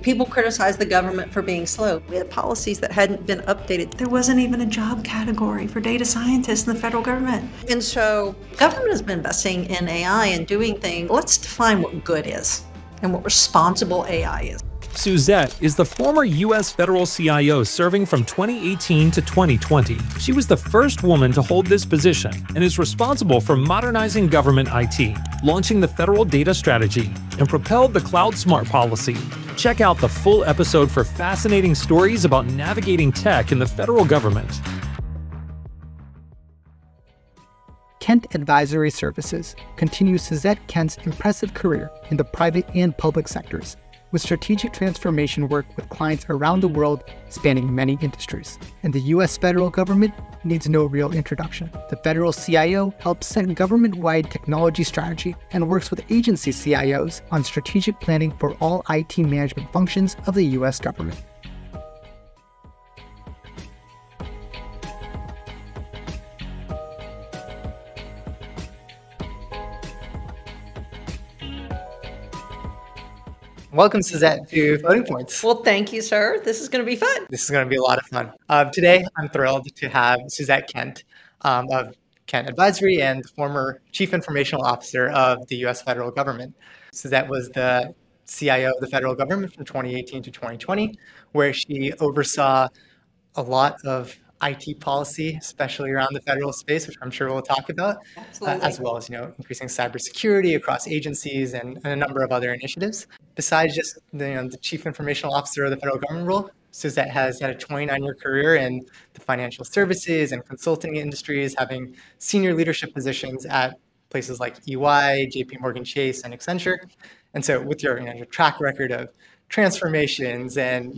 People criticize the government for being slow. We had policies that hadn't been updated. There wasn't even a job category for data scientists in the federal government. And so government has been investing in AI and doing things. Let's define what good is and what responsible AI is. Suzette is the former U.S. federal CIO serving from 2018 to 2020. She was the first woman to hold this position and is responsible for modernizing government IT, launching the federal data strategy, and propelled the Cloud Smart policy. Check out the full episode for fascinating stories about navigating tech in the federal government. Kent Advisory Services continues Suzette Kent's impressive career in the private and public sectors, with strategic transformation work with clients around the world spanning many industries. And the U.S. federal government needs no real introduction. The federal CIO helps set government-wide technology strategy and works with agency CIOs on strategic planning for all IT management functions of the U.S. government. Welcome, Suzette, to Floating Points. Well, thank you, sir. This is going to be fun. This is going to be a lot of fun. Today, I'm thrilled to have Suzette Kent of Kent Advisory and former Chief Informational Officer of the U.S. federal government. Suzette was the CIO of the federal government from 2018 to 2020, where she oversaw a lot of IT policy, especially around the federal space, which I'm sure we'll talk about, as well as increasing cybersecurity across agencies and a number of other initiatives. Besides just the Chief Informational Officer of the federal government role, Suzette has had a 29-year career in the financial services and consulting industries, having senior leadership positions at places like EY, JP Morgan Chase, and Accenture. And so with your track record of transformations and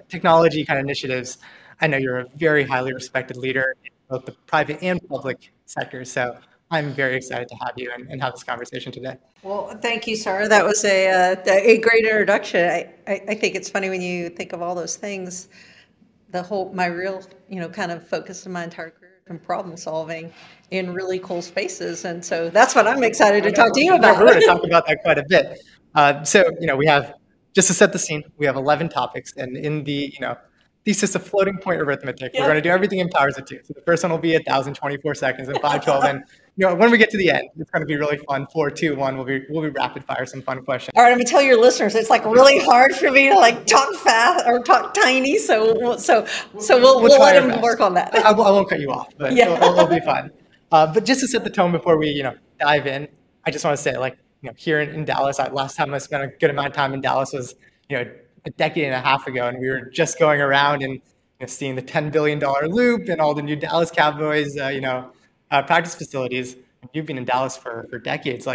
technology kind of initiatives, I know you're a very highly respected leader in both the private and public sectors. So I'm very excited to have you and have this conversation today. Well, thank you, sir. That was a great introduction. I think it's funny when you think of all those things, my real, kind of focus of my entire career in problem solving in really cool spaces. And so that's what I'm excited to talk to you about. We're going to talk about that quite a bit. So, we have, just to set the scene, we have 11 topics. And in the, thesis of floating point arithmetic, we're going to do everything in powers of 2. So the first one will be 1,024 seconds and 512. And when we get to the end, it's going to be really fun. 4, 2, 1. We'll be rapid fire some fun questions. All right, I'm gonna tell your listeners it's really hard for me to talk fast or talk tiny. So we'll let them work on that. I won't cut you off, but it'll be fun. But just to set the tone before we dive in, I just want to say here in Dallas, last time I spent a good amount of time in Dallas was a decade and a half ago, and we were just going around and seeing the $10 billion loop and all the new Dallas Cowboys, practice facilities. You've been in Dallas for decades.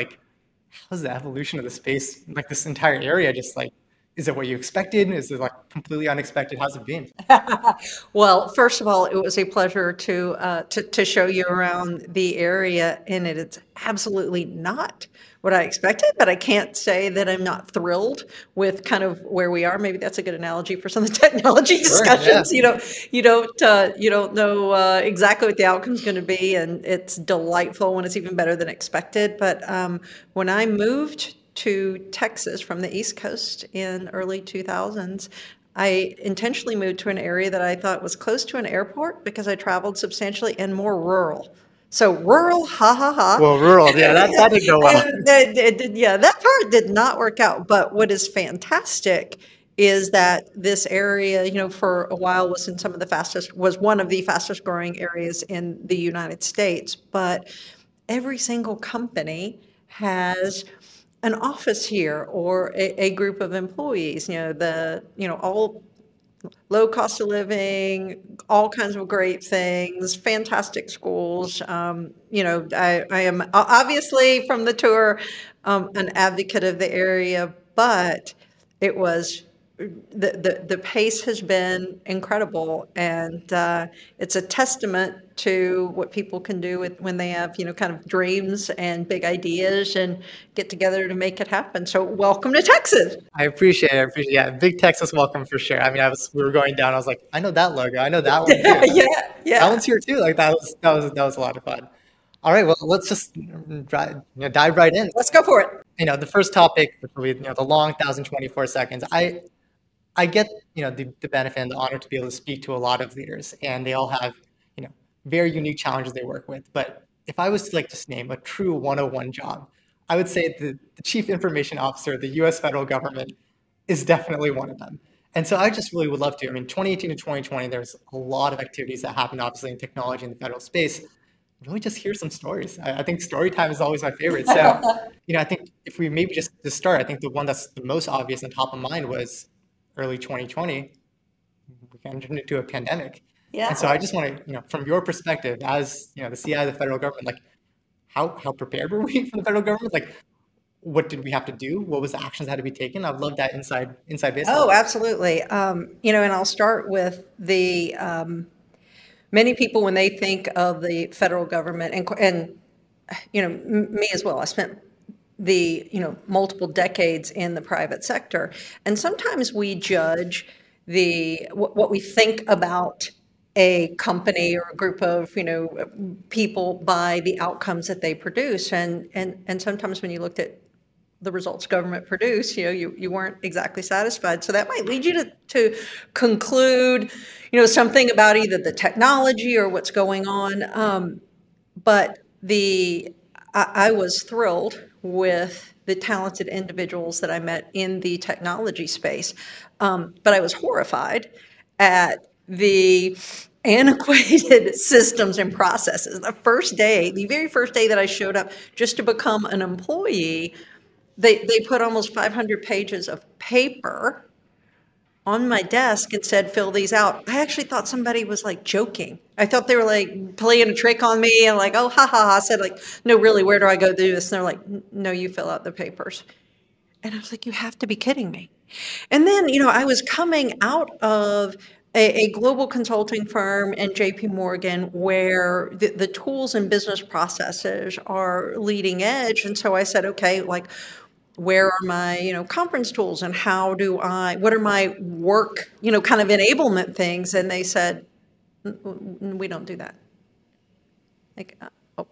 How's the evolution of the space, this entire area, is it what you expected? Is it completely unexpected? How's it been? Well, first of all, it was a pleasure to show you around the area, and it's absolutely not what I expected, but I can't say that I'm not thrilled with kind of where we are. Maybe that's a good analogy for some of the technology discussions. Yeah. You don't know exactly what the outcome is going to be, and it's delightful when it's even better than expected. But when I moved to Texas from the East Coast in early 2000s, I intentionally moved to an area that I thought was close to an airport because I traveled substantially and more rural. So rural, ha ha ha. Well, rural, yeah, that didn't go well. That part did not work out. But what is fantastic is that this area, for a while was one of the fastest growing areas in the United States. But every single company has an office here or a group of employees. All low cost of living, all kinds of great things, fantastic schools. I am obviously from the tour an advocate of the area, but it was the pace has been incredible, and it's a testament to what people can do when they have kind of dreams and big ideas and get together to make it happen. So welcome to Texas. I appreciate it. Yeah, big Texas welcome for sure. I mean, we were going down. I was like, I know that logo. I know that one too. Yeah. That one's here too. That was a lot of fun. All right, well, let's just dive right in. Let's go for it. The first topic will be the long 1,024 seconds. I get, the benefit and the honor to be able to speak to a lot of leaders, and they all have, very unique challenges they work with. But if I was to like just name a true 101 job, I would say the Chief Information Officer of the U.S. federal government is definitely one of them. And so I just really would love to. I mean, 2018 to 2020, there's a lot of activities that happened, obviously, in technology in the federal space. Really just hear some stories. I think story time is always my favorite. So, I think if we maybe just to start, I think the one that's the most obvious and top of mind was early 2020. We entered into a pandemic. Yeah. And so I just want to, from your perspective as, the CI of the federal government, like how prepared were we from the federal government? Like, what did we have to do? What was the actions that had to be taken? I'd love that inside baseball. Oh, absolutely. And I'll start with the many people when they think of the federal government and me as well. I spent the multiple decades in the private sector, and sometimes we judge what we think about a company or a group of people by the outcomes that they produce, and sometimes when you looked at the results government produced, you weren't exactly satisfied. So that might lead you to conclude, something about either the technology or what's going on. But I was thrilled with the talented individuals that I met in the technology space. But I was horrified at the antiquated systems and processes. The very first day that I showed up just to become an employee, they put almost 500 pages of paper on my desk and said, fill these out. I actually thought somebody was like joking. I thought they were like playing a trick on me and like, oh, ha, ha, ha. I said like, no, really, where do I go do this? And they're like, no, you fill out the papers. And I was like, you have to be kidding me. And then, I was coming out of a global consulting firm in JP Morgan where the tools and business processes are leading edge. And so I said, okay, like, where are my, conference tools and what are my work, kind of enablement things? And they said, we don't do that. Like,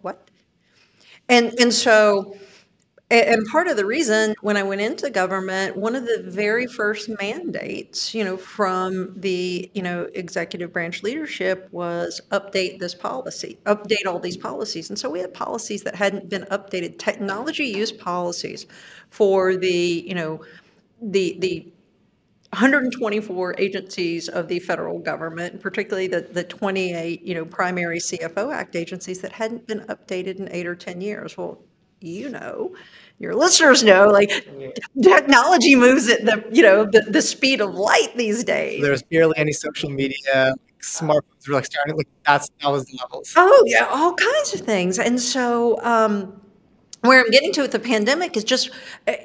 what? And so, and part of the reason when I went into government, one of the very first mandates, from the, executive branch leadership was update all these policies. And so we had policies that hadn't been updated, technology use policies for the 124 agencies of the federal government, particularly the 28, primary CFO Act agencies that hadn't been updated in 8 or 10 years. Well, your listeners know, like technology moves at the speed of light these days. There's barely any social media. Smartphones were like starting, like that was the levels. Oh yeah, all kinds of things. And so where I'm getting to with the pandemic is just, I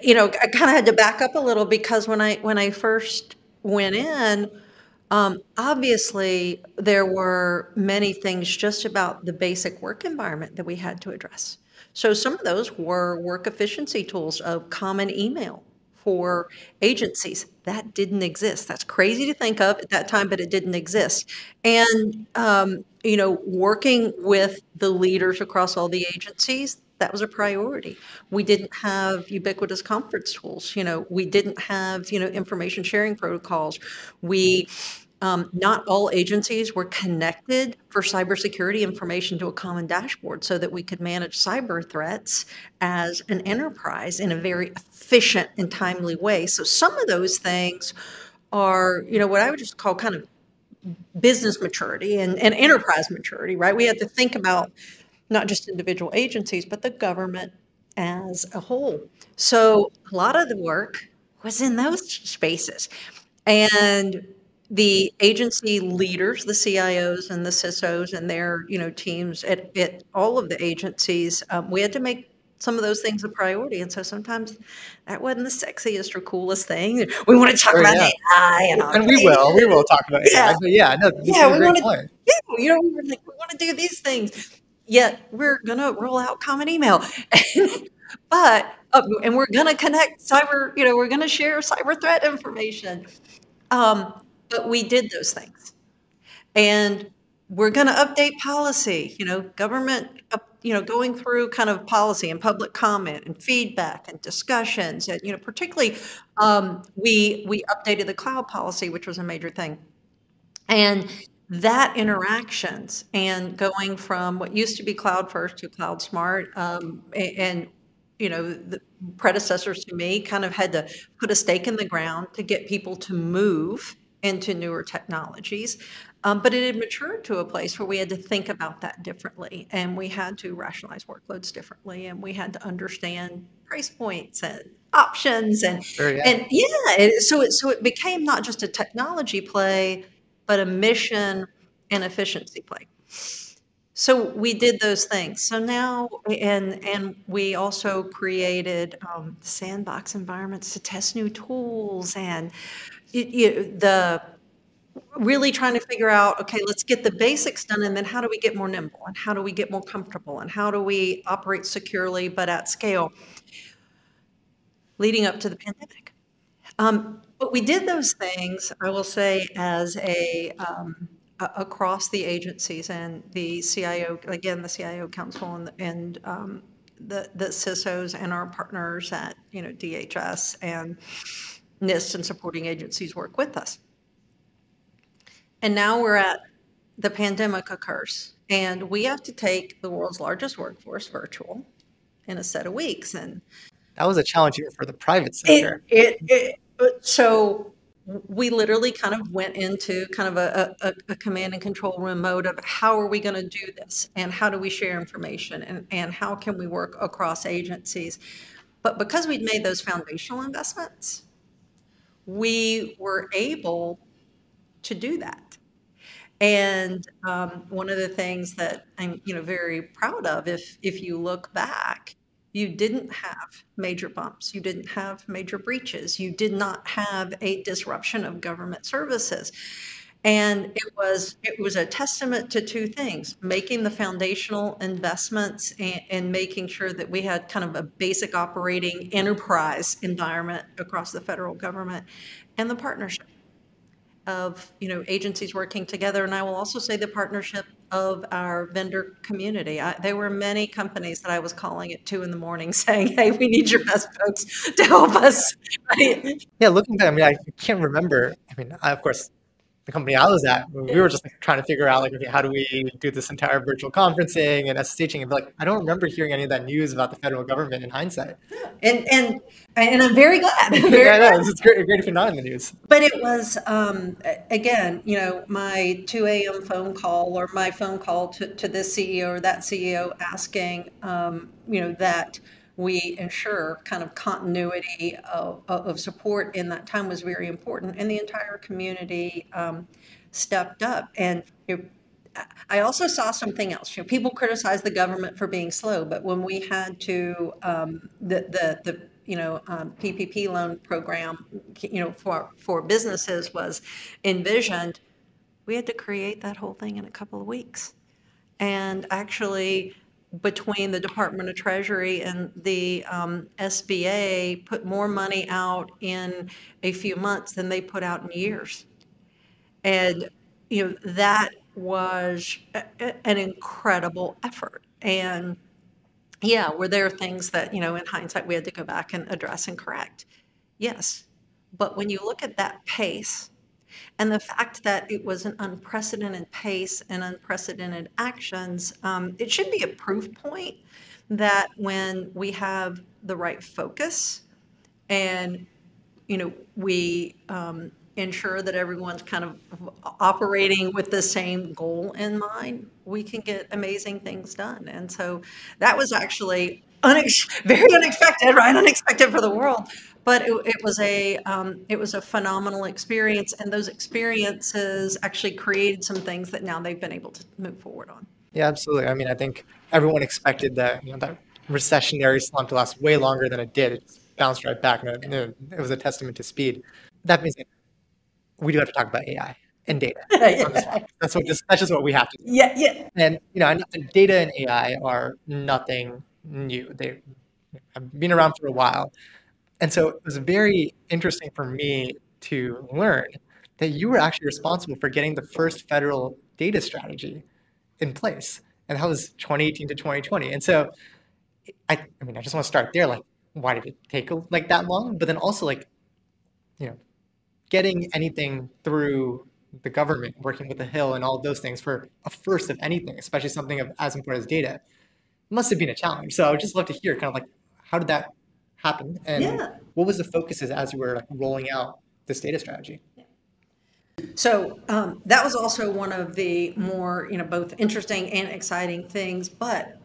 kind of had to back up a little because when I first went in, obviously there were many things just about the basic work environment that we had to address. So some of those were work efficiency tools of common email for agencies. That didn't exist. That's crazy to think of at that time, but it didn't exist. And, working with the leaders across all the agencies, that was a priority. We didn't have ubiquitous conference tools. We didn't have, information sharing protocols. Not all agencies were connected for cybersecurity information to a common dashboard so that we could manage cyber threats as an enterprise in a very efficient and timely way. So some of those things are, what I would just call kind of business maturity and enterprise maturity, right? We had to think about not just individual agencies, but the government as a whole. So a lot of the work was in those spaces. And the agency leaders, the CIOs and the CISOs and their, teams at all of the agencies, we had to make some of those things a priority. And so sometimes that wasn't the sexiest or coolest thing. We want to talk about AI and we will talk about AI. But yeah, no, this is a great point. Yeah, we want to do these things. Yet we're going to roll out common email. And we're going to connect cyber, we're going to share cyber threat information. But we did those things. And we're going to update policy. Government going through kind of policy and public comment and feedback and discussions, and particularly we updated the cloud policy, which was a major thing. And that interactions and going from what used to be cloud first to cloud smart, and the predecessors to me kind of had to put a stake in the ground to get people to move into newer technologies. But it had matured to a place where we had to think about that differently, and we had to rationalize workloads differently, and we had to understand price points and options, and Sure, yeah. and so it became not just a technology play, but a mission and efficiency play. So we did those things. So now, and we also created sandbox environments to test new tools, and the really trying to figure out, okay, let's get the basics done, and then how do we get more nimble, and how do we get more comfortable, and how do we operate securely but at scale, leading up to the pandemic. But we did those things, I will say, as across the agencies and the CIO, again, the CIO Council and the CISOs and our partners at DHS and NIST and supporting agencies work with us. And now we're at the pandemic occurs, and we have to take the world's largest workforce virtual in a set of weeks. And That was a challenge here for the private sector. so we literally kind of went into kind of a command and control room mode of how are we going to do this, and how do we share information, and how can we work across agencies. But because we'd made those foundational investments, we were able to do that. And one of the things that I'm very proud of, if you look back, you didn't have major bumps, you didn't have major breaches, you did not have a disruption of government services. And it was a testament to two things: making the foundational investments, and making sure that we had kind of a basic operating enterprise environment across the federal government, and the partnership of agencies working together. And I will also say the partnership of our vendor community. There were many companies that I was calling at 2 a.m. saying, "Hey, we need your best folks to help us." Right? Yeah, looking back, I mean, I can't remember. I mean, of course, the company I was at, we were just trying to figure out, okay, how do we do this entire virtual conferencing and SSHing? But I don't remember hearing any of that news about the federal government in hindsight. And I'm very glad. Yeah, I know. It's great if you're not in the news. But it was, again, my 2 a.m. phone call, or my phone call to this CEO or that CEO asking, that we ensure kind of continuity of support in that time was very important. And the entire community stepped up. And I also saw something else. People criticize the government for being slow, but when we had to, the PPP loan program, for businesses was envisioned, we had to create that whole thing in a couple of weeks. And actually, between the Department of Treasury and the SBA, put more money out in a few months than they put out in years. And that was an incredible effort. And yeah, were there things that, in hindsight, we had to go back and address and correct? Yes. But when you look at that pace, and the fact that it was an unprecedented pace and unprecedented actions, it should be a proof point that when we have the right focus, and we ensure that everyone's kind of operating with the same goal in mind, we can get amazing things done. And so that was actually very unexpected, right? Unexpected for the world. But it was a phenomenal experience, and those experiences actually created some things that now they've been able to move forward on. Yeah, absolutely. I mean, I think everyone expected that that recessionary slump to last way longer than it did. It just bounced right back, and it was a testament to speed. That means we do have to talk about AI and data. That's just what we have to do. Yeah. And I know data and AI are nothing new. They have been around for a while. And so it was very interesting for me to learn that you were actually responsible for getting the first federal data strategy in place. And that was 2018 to 2020. And so I mean, I just want to start there. Like, why did it take like that long? But then also like, you know, getting anything through the government, working with the Hill and all of those things for a first of anything, especially something of as important as data, must have been a challenge. So I would just love to hear kind of like, how did that happen? And Yeah. what was the focuses as you were like rolling out this data strategy? So that was also one of the more, both interesting and exciting things. But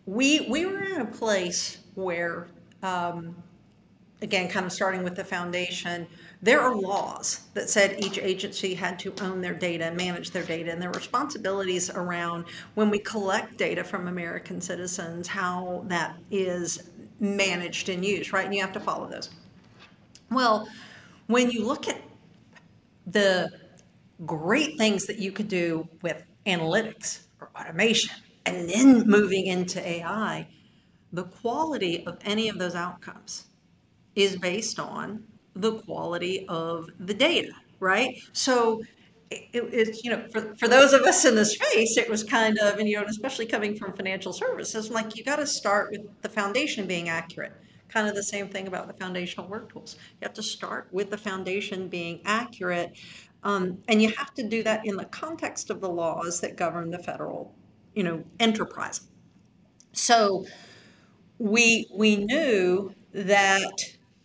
we were in a place where, again, kind of starting with the foundation, there are laws that said each agency had to own their data and manage their data, and there were responsibilities around when we collect data from American citizens, how that is managed and used, right? And you have to follow those. Well, when you look at the great things that you could do with analytics or automation and then moving into AI, the quality of any of those outcomes is based on the quality of the data, right? So it's, for those of us in the space, it was kind of, and, especially coming from financial services, like you got to start with the foundation being accurate. Kind of the same thing about the foundational work tools. You have to start with the foundation being accurate. And you have to do that in the context of the laws that govern the federal, enterprise. So we knew that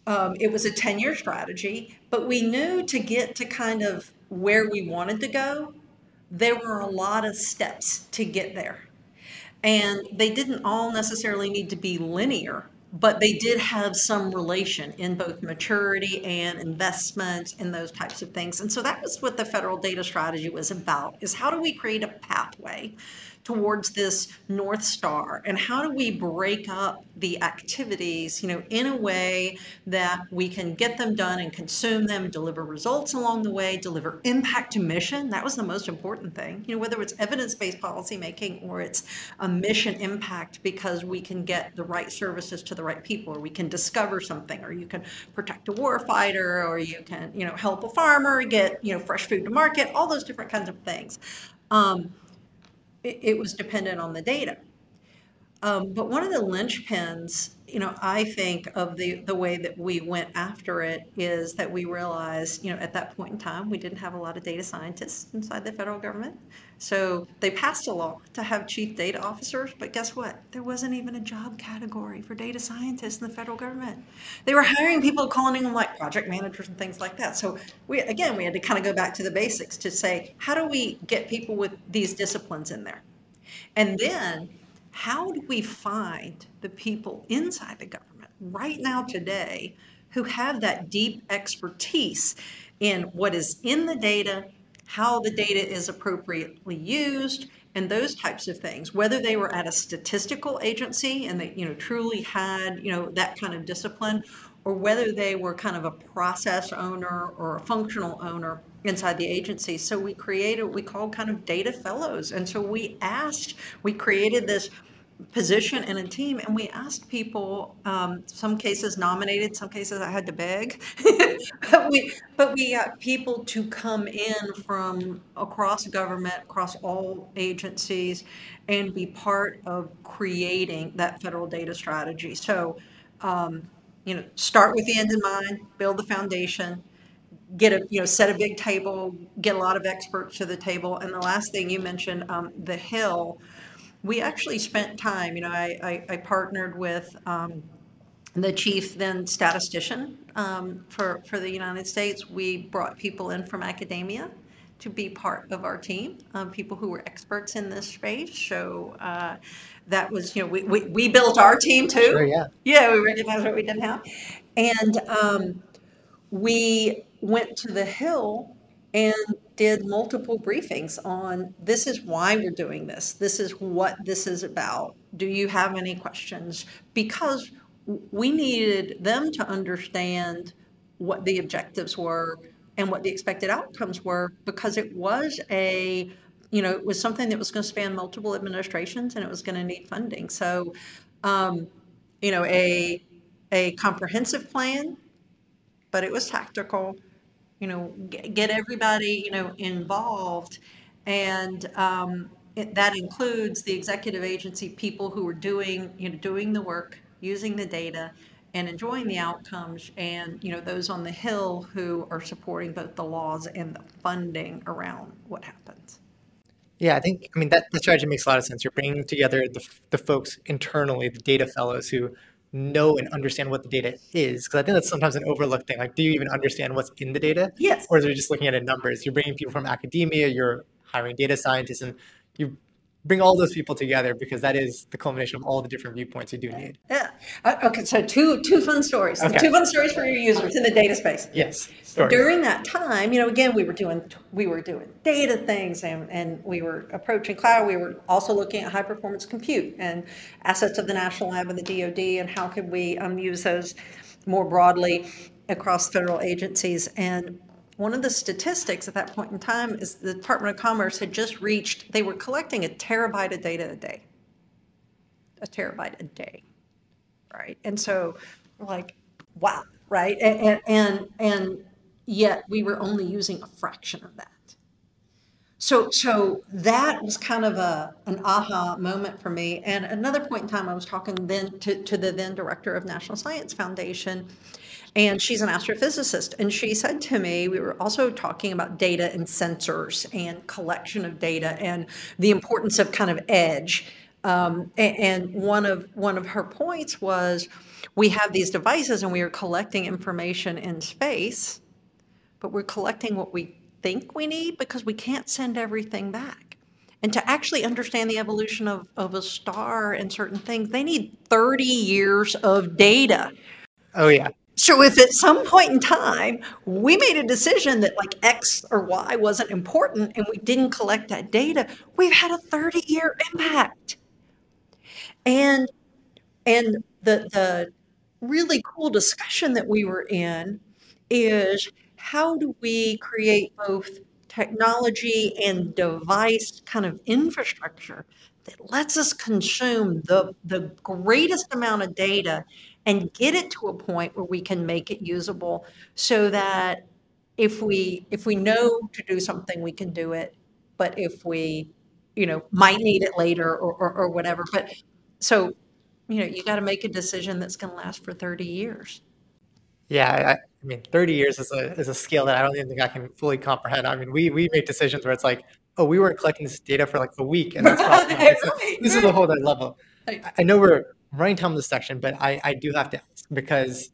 it was a 10-year strategy, but we knew to get to kind of where we wanted to go, there were a lot of steps to get there. And they didn't all necessarily need to be linear, but they did have some relation in both maturity and investment and those types of things. And so that was what the federal data strategy was about, is how do we create a pathway towards this North Star? And how do we break up the activities, in a way that we can get them done and consume them, deliver results along the way, deliver impact to mission? That was the most important thing, whether it's evidence-based policymaking or it's a mission impact, because we can get the right services to the right people, or we can discover something, or you can protect a war fighter, or you can, help a farmer get, fresh food to market, all those different kinds of things. It was dependent on the data. But one of the linchpins, I think of the way that we went after it is that we realized, at that point in time, we didn't have a lot of data scientists inside the federal government. So they passed a law to have chief data officers, but guess what? There wasn't even a job category for data scientists in the federal government. They were hiring people, calling them like project managers and things like that. So we had to kind of go back to the basics to say, how do we get people with these disciplines in there? And then how do we find the people inside the government right now today who have that deep expertise in what is in the data, how the data is appropriately used, and those types of things, whether they were at a statistical agency and they, truly had, that kind of discipline, or whether they were kind of a process owner or a functional owner inside the agency. So we created what we called kind of data fellows. And so we created this position and a team, and we asked people, some cases nominated, some cases I had to beg, but we got people to come in from across government, across all agencies, and be part of creating that federal data strategy. So, start with the end in mind, build the foundation, get set a big table, get a lot of experts to the table. And the last thing you mentioned, the Hill, we actually spent time, I partnered with the chief then statistician for the United States. We brought people in from academia to be part of our team, people who were experts in this space. So that was, we built our team too. Sure, yeah. Yeah, we recognized what we didn't have. And we went to the Hill and did multiple briefings on, this is why we're doing this. This is what this is about. Do you have any questions? Because we needed them to understand what the objectives were and what the expected outcomes were, because it was it was something that was going to span multiple administrations and it was going to need funding. So, a comprehensive plan, but it was tactical, get everybody, involved. And that includes the executive agency people who are doing, doing the work, using the data, and enjoying the outcomes, and those on the Hill who are supporting both the laws and the funding around what happens. Yeah, I mean, that strategy makes a lot of sense. You're bringing together the folks internally, the data fellows who know and understand what the data is. Because I think that's sometimes an overlooked thing. Like, do you even understand what's in the data? Yes. Or is it just looking at it numbers? You're bringing people from academia, you're hiring data scientists, and you bring all those people together because that is the culmination of all the different viewpoints you do need. Yeah. Okay, so two fun stories. Okay. Two fun stories for your users in the data space. Yes. Stories. During that time, again, we were doing data things, and we were approaching cloud. We were also looking at high performance compute and assets of the National Lab and the DoD, and how could we use those more broadly across federal agencies. And one of the statistics at that point in time is the Department of Commerce had just reached, they were collecting a terabyte of data a day. A terabyte a day, right? And so we're like, wow, right? And yet we were only using a fraction of that. So that was kind of an aha moment for me. And another point in time, I was talking then to the then director of National Science Foundation, and she's an astrophysicist. And she said to me, we were also talking about data and sensors and collection of data and the importance of kind of edge. And one of her points was, we have these devices and we are collecting information in space, but we're collecting what we think we need because we can't send everything back. And to actually understand the evolution of a star and certain things, they need 30 years of data. Oh, yeah. So if at some point in time we made a decision that like X or Y wasn't important and we didn't collect that data, we've had a 30-year impact. And the really cool discussion that we were in is, how do we create both technology and device kind of infrastructure that lets us consume the greatest amount of data and get it to a point where we can make it usable, so that if we know to do something, we can do it, but if we might need it later or whatever. But so you got to make a decision that's going to last for 30 years. Yeah, I mean, 30 years is a scale that I don't even think I can fully comprehend. I mean, we make decisions where it's like, oh, we weren't collecting this data for like a week, and that's Right, this is a whole other level. Right. I know we're running time on this section, but I do have to ask, because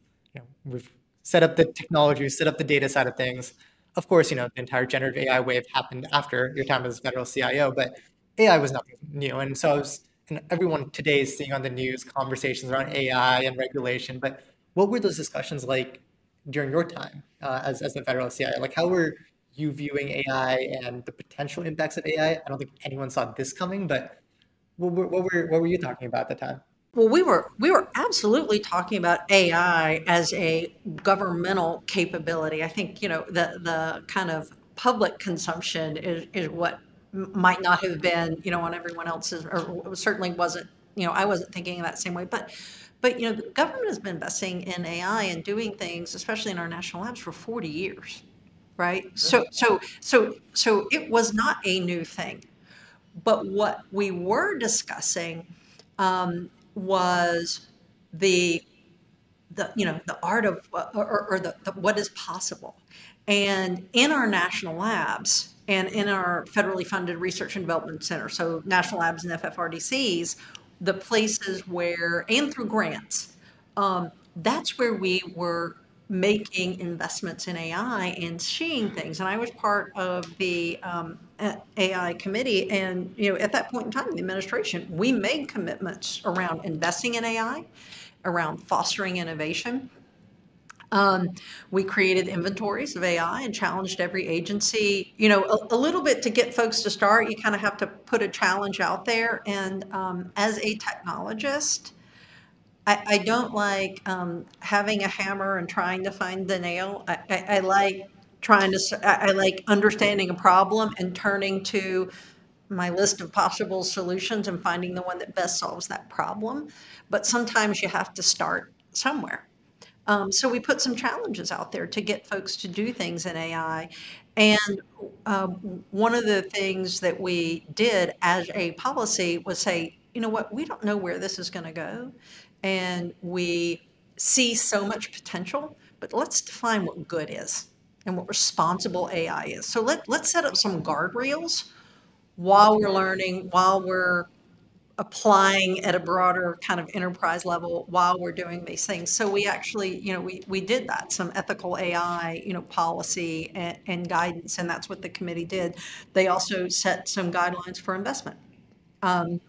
we've set up the technology, we've set up the data side of things. Of course, the entire generative AI wave happened after your time as federal CIO, but AI was nothing new. And so and everyone today is seeing on the news conversations around AI and regulation, but what were those discussions like during your time as the federal CIO? Like, how were you viewing AI and the potential impacts of AI? I don't think anyone saw this coming, but what were you talking about at the time? Well, we were absolutely talking about AI as a governmental capability. I think the kind of public consumption is what might not have been on everyone else's, or certainly wasn't. I wasn't thinking of that same way, but the government has been investing in AI and doing things, especially in our national labs, for 40 years, right? So it was not a new thing. But what we were discussing was the art of, or the what is possible. And in our national labs and in our federally funded research and development center, so national labs and FFRDCs, the places where, and through grants, that's where we were making investments in AI and seeing things. And I was part of the AI committee, and at that point in time in the administration, we made commitments around investing in AI, around fostering innovation. We created inventories of AI and challenged every agency, a little bit to get folks to start. You kind of have to put a challenge out there. And as a technologist, I don't like having a hammer and trying to find the nail. I like I like understanding a problem and turning to my list of possible solutions and finding the one that best solves that problem. But sometimes you have to start somewhere. So we put some challenges out there to get folks to do things in AI. And one of the things that we did as a policy was say, you know what, we don't know where this is going to go, and we see so much potential, but let's define what good is and what responsible AI is. So let's set up some guardrails while we're learning, while we're applying at a broader kind of enterprise level while we're doing these things. So we actually, we did that, some ethical AI, policy and guidance, and that's what the committee did. They also set some guidelines for investment. And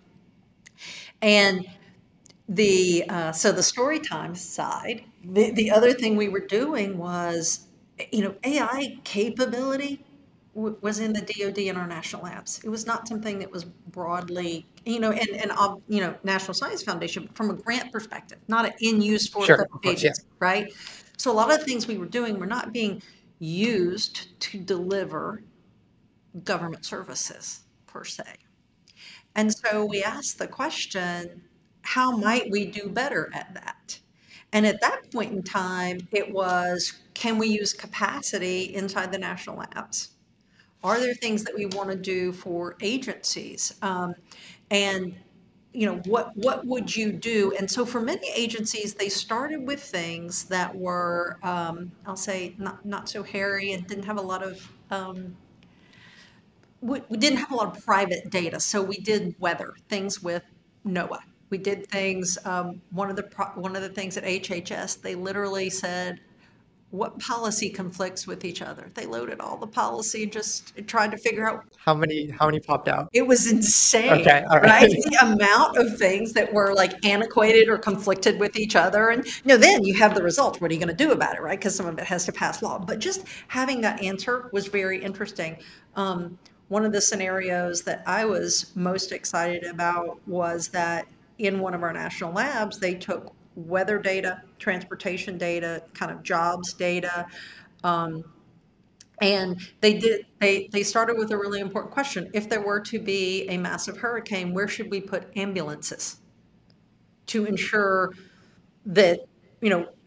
so the story time side, the other thing we were doing was, AI capability was in the DoD and our national labs. It was not something that was broadly, National Science Foundation from a grant perspective, not an in use for Sure, the of course, yeah. agency, right? So a lot of the things we were doing were not being used to deliver government services per se. And so we asked the question, how might we do better at that? And at that point in time, it was, can we use capacity inside the national labs? Are there things that we want to do for agencies? And what would you do? And so for many agencies, they started with things that were, I'll say, not so hairy and didn't have a lot of we didn't have a lot of private data. So we did weather things with NOAA. We did things. One of the things at HHS, they literally said, what policy conflicts with each other? They loaded all the policy, just tried to figure out. How many popped out? It was insane, Okay, all right? right. The amount of things that were like antiquated or conflicted with each other. And then you have the results. What are you going to do about it, right? Because some of it has to pass law. But just having that answer was very interesting. One of the scenarios that I was most excited about was that in one of our national labs, they took weather data, transportation data, kind of jobs data, and they started with a really important question. If there were to be a massive hurricane, where should we put ambulances to ensure that,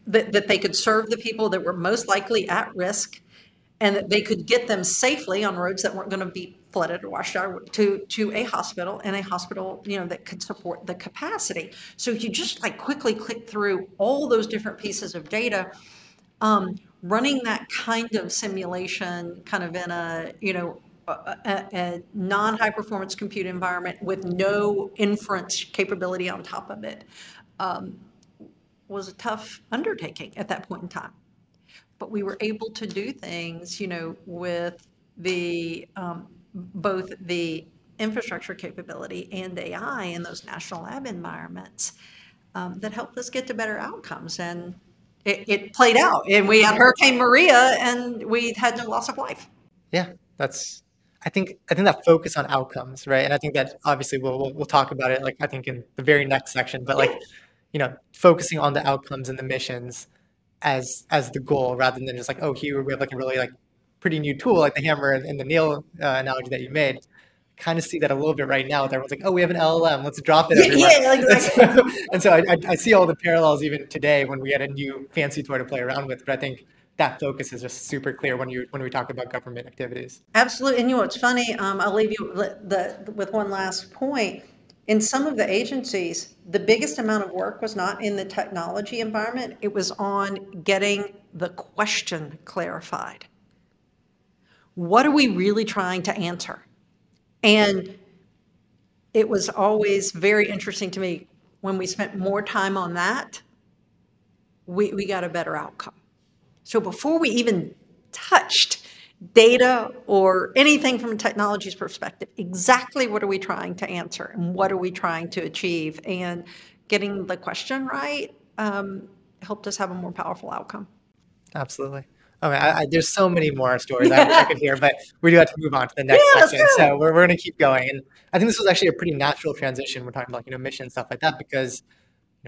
that they could serve the people that were most likely at risk, and that they could get them safely on roads that weren't going to be flooded or washed out to a hospital, and a hospital, that could support the capacity. So you just like quickly click through all those different pieces of data, running that kind of simulation kind of in a non-high performance compute environment with no inference capability on top of it, was a tough undertaking at that point in time. But we were able to do things, with the both the infrastructure capability and AI in those national lab environments that helped us get to better outcomes. And it played out. And we had Hurricane Maria, and we had no loss of life. Yeah, I think that focus on outcomes, right? And I think that obviously we'll talk about it, like I think in the very next section. But like, focusing on the outcomes and the missions as the goal, rather than just like, oh, here we have like a really like pretty new tool like the hammer and the nail analogy that you made. Kind of see that a little bit right now. Everyone's like, oh, we have an LLM, let's drop it everywhere. Yeah, exactly. And so I see all the parallels even today when we had a new fancy toy to play around with. But I think that focus is just super clear when we talk about government activities. Absolutely. And what's funny, I'll leave you with one last point. In some of the agencies, the biggest amount of work was not in the technology environment. It was on getting the question clarified. What are we really trying to answer? And it was always very interesting to me when we spent more time on that, we got a better outcome. So before we even touched data or anything from a technology's perspective, exactly what are we trying to answer and what are we trying to achieve? And getting the question right helped us have a more powerful outcome. Absolutely. I mean, there's so many more stories I wish I could hear, but we do have to move on to the next section. So we're going to keep going. And I think this was actually a pretty natural transition. We're talking about, mission, stuff like that, because,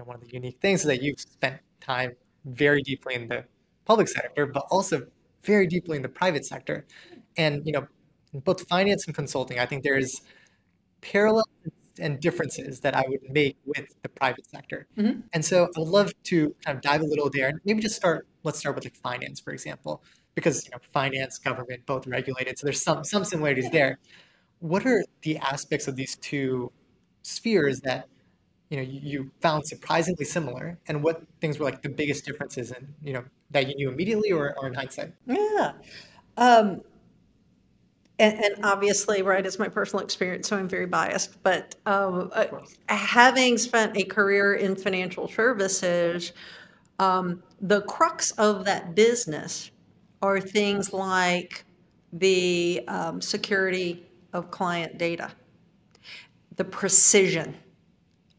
one of the unique things is that you've spent time very deeply in the public sector, but also very deeply in the private sector. And, in both finance and consulting, I think there's parallels and differences that I would make with the private sector. And so I would love to kind of dive a little there and maybe let's start with like finance, for example. because finance, government, both regulated. So there's some similarities there. What are the aspects of these two spheres that you found surprisingly similar, and what things were like the biggest differences in that you knew immediately or in hindsight? Yeah. And obviously, right, it's my personal experience, so I'm very biased. But having spent a career in financial services, the crux of that business are things like the security of client data, the precision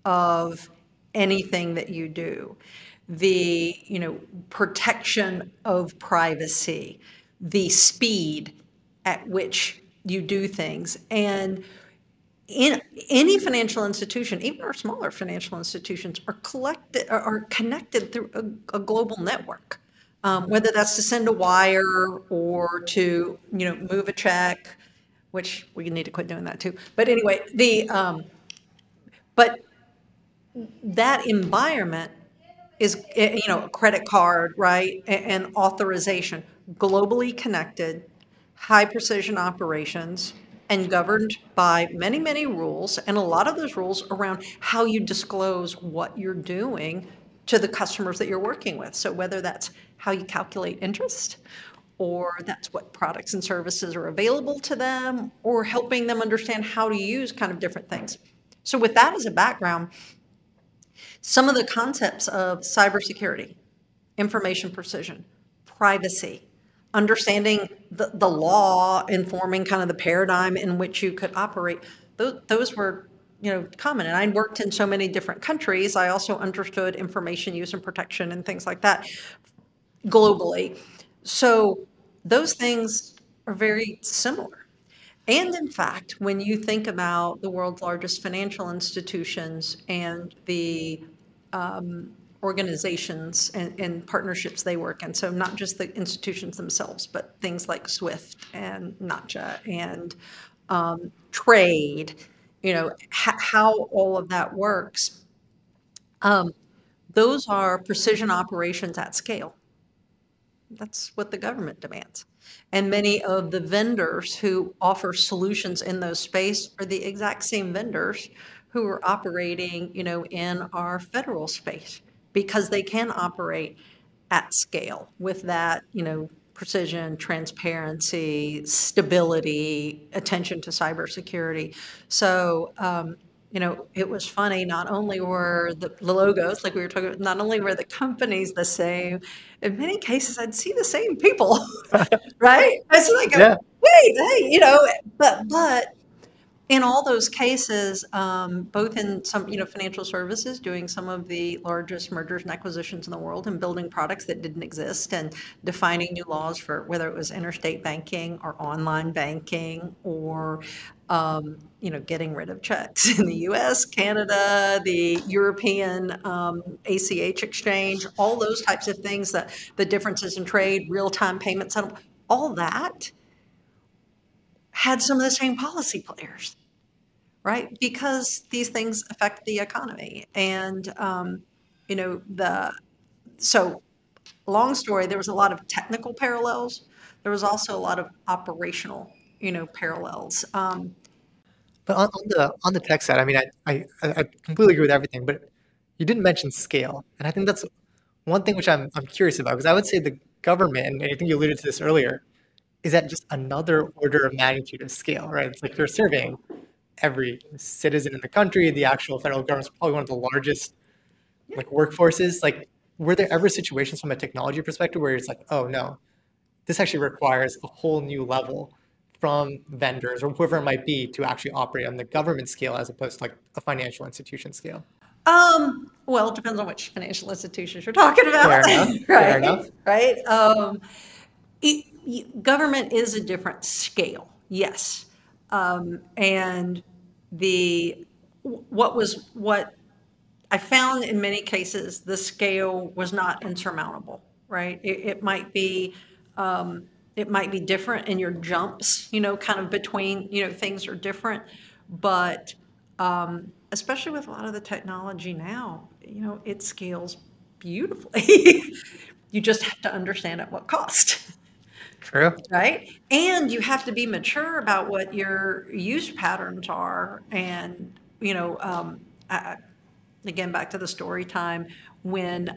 of anything that you do, the protection of privacy, the speed at which you do things. And in any financial institution, even our smaller financial institutions, are connected through a global network. Whether that's to send a wire or to move a check, which we need to quit doing that too. But anyway, but that environment is, a credit card, right, and authorization, globally connected, high precision operations, and governed by many, many rules, and a lot of those rules around how you disclose what you're doing to the customers that you're working with. So whether that's how you calculate interest, or that's what products and services are available to them, or helping them understand how to use kind of different things. So with that as a background, some of the concepts of cybersecurity, information precision, privacy, understanding the law, informing kind of the paradigm in which you could operate, those were common. And I worked in so many different countries. I also understood information use and protection and things like that globally. So those things are very similar. And in fact, when you think about the world's largest financial institutions and the organizations and partnerships they work in, so not just the institutions themselves, but things like SWIFT and NACHA and trade, how all of that works, those are precision operations at scale. That's what the government demands. And many of the vendors who offer solutions in those space are the exact same vendors who are operating, in our federal space, because they can operate at scale with that, precision, transparency, stability, attention to cybersecurity. So, it was funny. Not only were the logos, like we were talking about, not only were the companies the same, in many cases, I'd see the same people, right? It's like, Yeah. wait, hey, but in all those cases, both in some, financial services, doing some of the largest mergers and acquisitions in the world and building products that didn't exist and defining new laws for whether it was interstate banking or online banking or, getting rid of checks in the US, Canada, the European ACH exchange, all those types of things, the differences in trade, real-time payment settlement, all that had some of the same policy players, right? Because these things affect the economy. And, so long story, there was a lot of technical parallels. There was also a lot of operational, parallels. But on the tech side, I mean, I completely agree with everything, but you didn't mention scale, and I think that's one thing which I'm curious about, because I would say the government, and I think you alluded to this earlier, is at just another order of magnitude of scale, right? It's like you're surveying every citizen in the country. The actual federal government is probably one of the largest like workforces. Like, were there ever situations from a technology perspective where it's like, oh no, this actually requires a whole new level from vendors or whoever it might be to actually operate on the government scale as opposed to like a financial institution scale? Well, it depends on which financial institutions you're talking Fair about, enough. Fair enough. right? Right. Government is a different scale, yes. And the what I found in many cases, the scale was not insurmountable, right? It might be different, and your jumps, kind of between, things are different, but especially with a lot of the technology now, it scales beautifully. You just have to understand at what cost. True. right? And you have to be mature about what your use patterns are. And, again, back to the story time when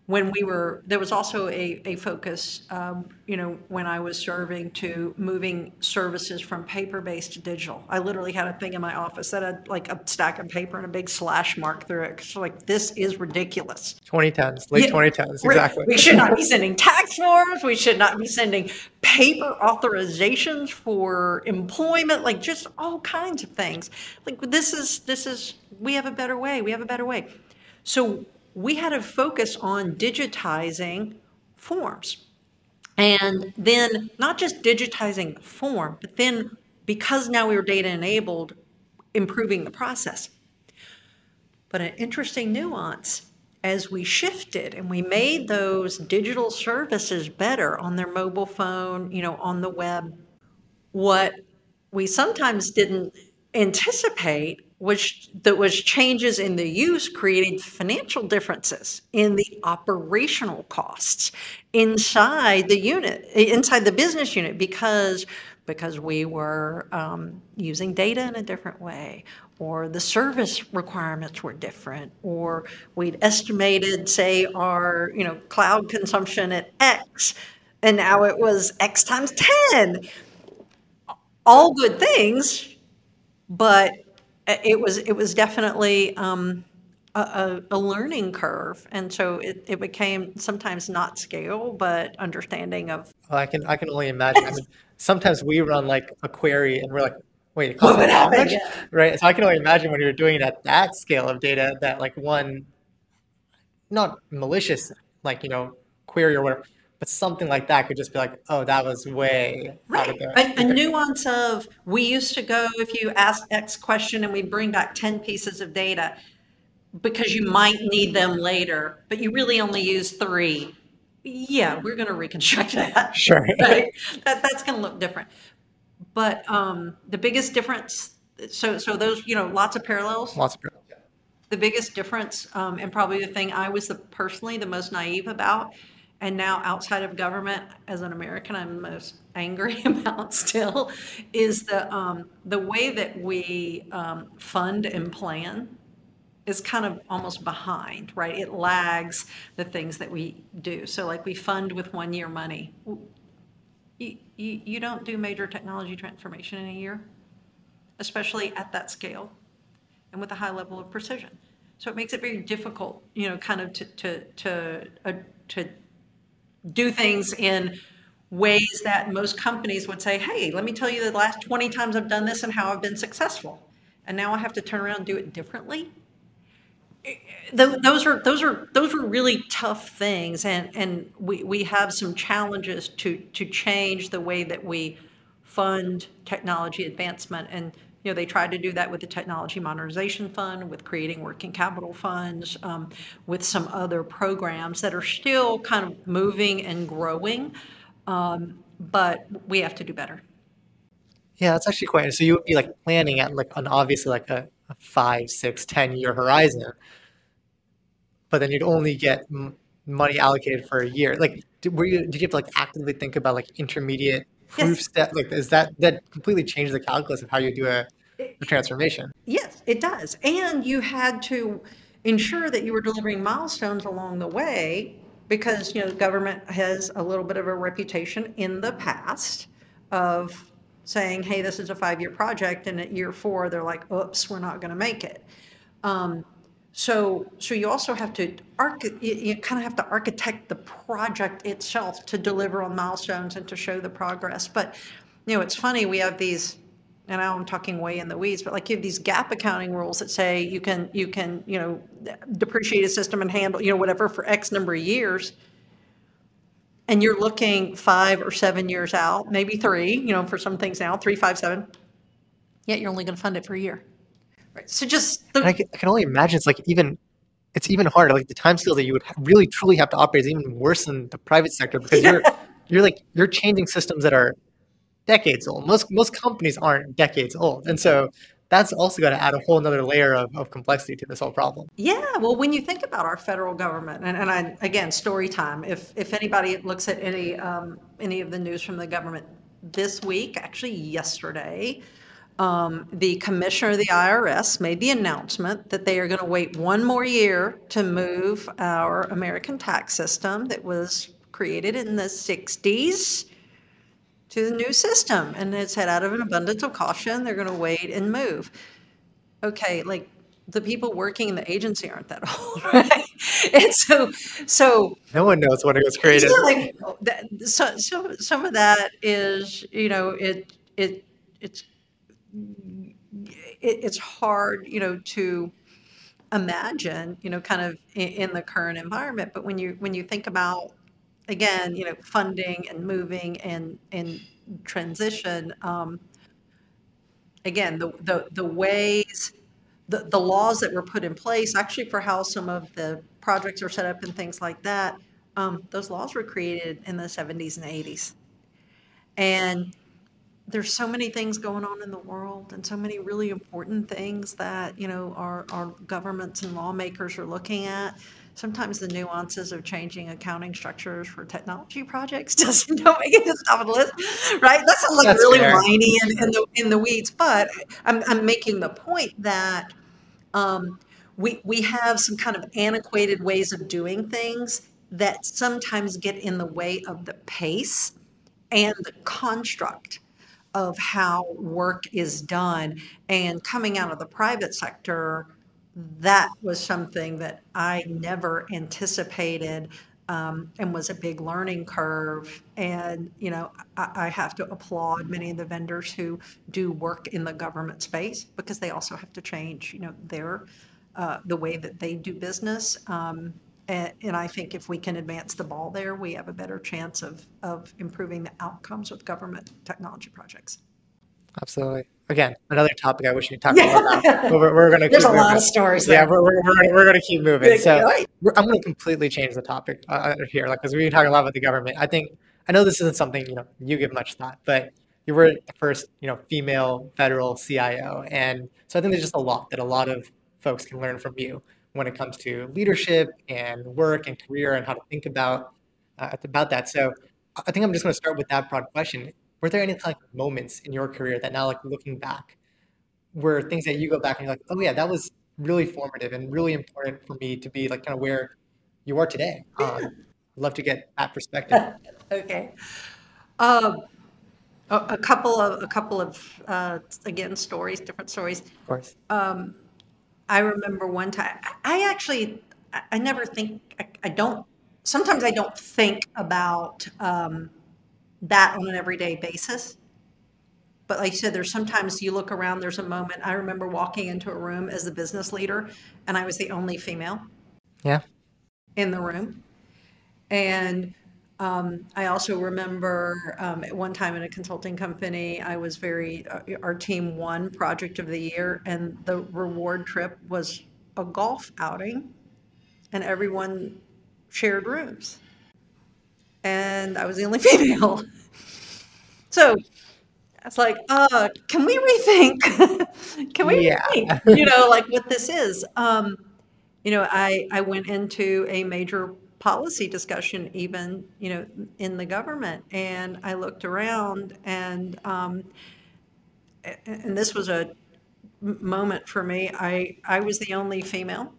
there was also a focus, when I was serving, to moving services from paper-based to digital. I literally had a thing in my office that had like a stack of paper and a big slash mark through it. So like, this is ridiculous. 2010s, late Yeah, 2010s, exactly. We should not be sending tax forms. We should not be sending paper authorizations for employment, like just all kinds of things. Like, we have a better way. We have a better way. So we had to focus on digitizing forms. And then not just digitizing the form, but then, because now we were data enabled, improving the process. But an interesting nuance, as we shifted and we made those digital services better on their mobile phone, on the web, what we sometimes didn't anticipate was changes in the use created financial differences in the operational costs inside the business unit, because we were using data in a different way, or the service requirements were different, or we'd estimated, say, our cloud consumption at X, and now it was X times 10. All good things, but it was definitely a learning curve, and so it became sometimes not scale, but understanding of. Well, I can only imagine. I mean, sometimes we run like a query and we're like, wait, it costs how much? Yeah. Right. So I can only imagine when you're doing it at that scale of data, that like one, not malicious, like, query or whatever, but something like that could just be like, oh, that was way out of Right. A nuance of, we used to go, if you ask X question and we bring back 10 pieces of data because you might need them later, but you really only use 3. Yeah, we're going to reconstruct that. Sure. Right? That's going to look different. But the biggest difference, so those, lots of parallels. Lots of parallels. The biggest difference, and probably the thing I was personally the most naive about, and now outside of government, as an American, I'm most angry about still, is the way that we fund and plan is kind of almost behind, right? It lags the things that we do. So like, we fund with 1-year money. You don't do major technology transformation in a year, especially at that scale and with a high level of precision. So it makes it very difficult, kind of to do things in ways that most companies would say, hey, let me tell you the last 20 times I've done this and how I've been successful. And now I have to turn around and do it differently. Those are really tough things, and we have some challenges to change the way that we fund technology advancement. And they tried to do that with the Technology Modernization Fund, with creating working capital funds, with some other programs that are still kind of moving and growing, but we have to do better. Yeah, that's actually quite. So you would be like planning at like obviously like a 5, 6, 10-year horizon, but then you'd only get money allocated for a year. Like, did you have to like actively think about like intermediate proof step? Like, is that completely changes the calculus of how you do a transformation? Yes, it does. And you had to ensure that you were delivering milestones along the way, because government has a little bit of a reputation in the past of saying, hey, this is a 5-year project, and at year 4 they're like, oops, we're not going to make it. So you also have to you kind of have to architect the project itself to deliver on milestones and to show the progress. But it's funny, we have these, and now I'm talking way in the weeds, but like, you have these gap accounting rules that say you can depreciate a system and handle whatever for X number of years, and you're looking 5 or 7 years out, maybe 3, for some things now, 3, 5, 7. Yet you're only going to fund it for a year. Right. So just I can only imagine it's even harder. Like, the time scale that you would really truly have to operate is even worse than the private sector, because you're changing systems that are decades old. Most companies aren't decades old, and so that's also going to add a whole nother layer of complexity to this whole problem. Yeah, well, when you think about our federal government, and I, again, story time, if anybody looks at any of the news from the government this week, actually yesterday, the commissioner of the IRS made the announcement that they are going to wait one more year to move our American tax system that was created in the 60s to the new system. And it said out of an abundance of caution, they're going to wait and move. Okay, like the people working in the agency aren't that old, right? And so No one knows when it was created. yeah, like some of that is, it's hard, to imagine, kind of in the current environment. But when you think about, again, funding and moving and transition, again, the ways, the laws that were put in place, actually for how some of the projects are set up and things like that, those laws were created in the 70s and 80s. And there's so many things going on in the world and so many really important things that, our governments and lawmakers are looking at. Sometimes the nuances of changing accounting structures for technology projects don't make it to the top of the list, right? That sounds like That's really fair. whiny and in the weeds, but I'm making the point that we have some kind of antiquated ways of doing things that sometimes get in the way of the pace and the construct of how work is done. And coming out of the private sector, that was something that I never anticipated, and was a big learning curve. And, I have to applaud many of the vendors who do work in the government space, because they also have to change, the way that they do business. And I think if we can advance the ball there, we have a better chance of improving the outcomes with government technology projects. Absolutely. Again, another topic I wish we talked more about. But we're going to There's keep a moving. lot of stories Yeah, there. we're going to keep moving. So Right. I'm going to completely change the topic here, because we talk a lot about the government. I know this isn't something you give much thought, but you were the first female federal CIO, and so I think there's just a lot that a lot of folks can learn from you when it comes to leadership and work and career and how to think about that. So I think I'm just going to start with that broad question. Were there any like moments in your career that now, like looking back, were things that you go back and you're like, oh yeah, that was really formative and really important for me to be like kind of where you are today? I'd love to get that perspective. Of Okay. Um, a couple of again, stories, different stories. course. I remember one time, I actually, I never think, I don't, sometimes I don't think about that on an everyday basis. But like you said, there's sometimes you look around, there's a moment. I remember walking into a room as the business leader, and I was the only female Yeah. in the room. And I also remember at one time in a consulting company, I was our team won project of the year, and the reward trip was a golf outing, and everyone shared rooms. And I was the only female. So I was like, can we rethink? Can we Yeah. rethink, like what this is? I went into a major policy discussion even, in the government, and I looked around, and this was a moment for me. I was the only female,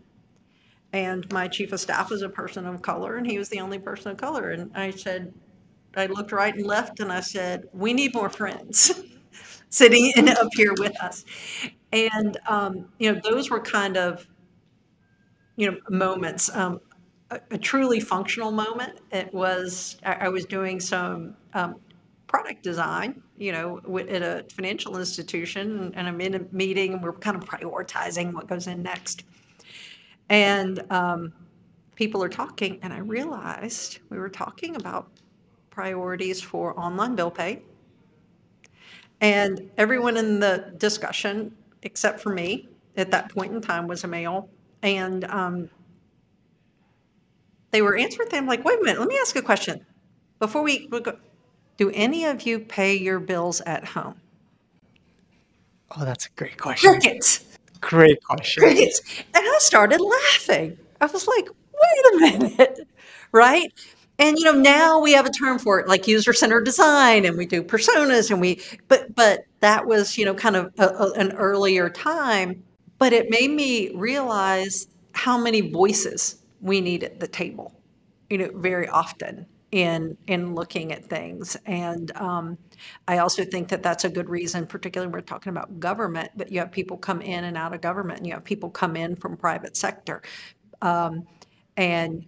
and my chief of staff was a person of color, and he was the only person of color. And I looked right and left, and I said, we need more friends sitting up here with us. And, those were kind of, moments. A truly functional moment. It was, I was doing some product design, at a financial institution, and I'm in a meeting, and we're kind of prioritizing what goes in next. And people are talking, and I realized we were talking about priorities for online bill pay. And everyone in the discussion, except for me, at that point in time, was a male. And they were answering them like, wait a minute, let me ask a question. Before we go, do any of you pay your bills at home? Oh, that's a great question. Crickets. Great question. Crickets. And I started laughing. I was like, wait a minute, right? And now we have a term for it, like user-centered design, and we do personas, and but that was kind of an earlier time. But it made me realize how many voices we need at the table, very often in looking at things. And I also think that that's a good reason, particularly when we're talking about government, that you have people come in and out of government, and you have people come in from private sector. And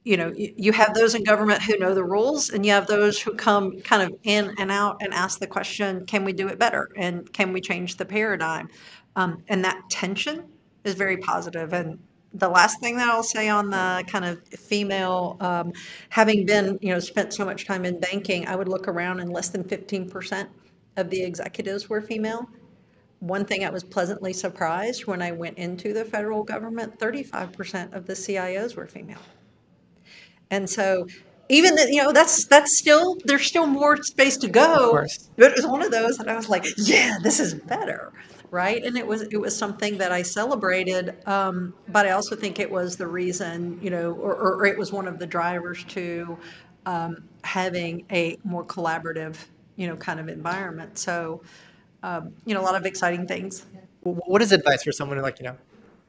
you have those in government who know the rules, and you have those who come kind of in and out and ask the question, can we do it better? And can we change the paradigm? And that tension is very positive. And the last thing that I'll say on the kind of female, having been, spent so much time in banking, I would look around and less than 15% of the executives were female. One thing I was pleasantly surprised when I went into the federal government, 35% of the CIOs were female. And so even that, that's still, there's still more space to Of go. course. But it was one of those that I was like, yeah, this is better, right? And it was something that I celebrated, but I also think it was the reason, or it was one of the drivers to having a more collaborative, kind of environment. So, a lot of exciting things. What is advice for someone who